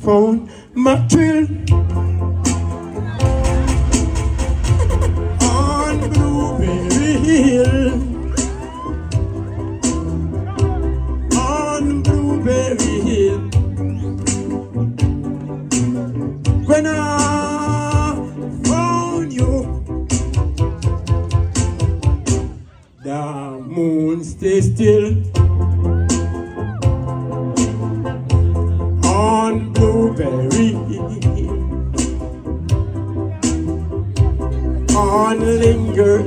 found my thrill on Blueberry Hill. On Blueberry Hill. When I found you, the moon stay still. On Blueberry Hill. On Linger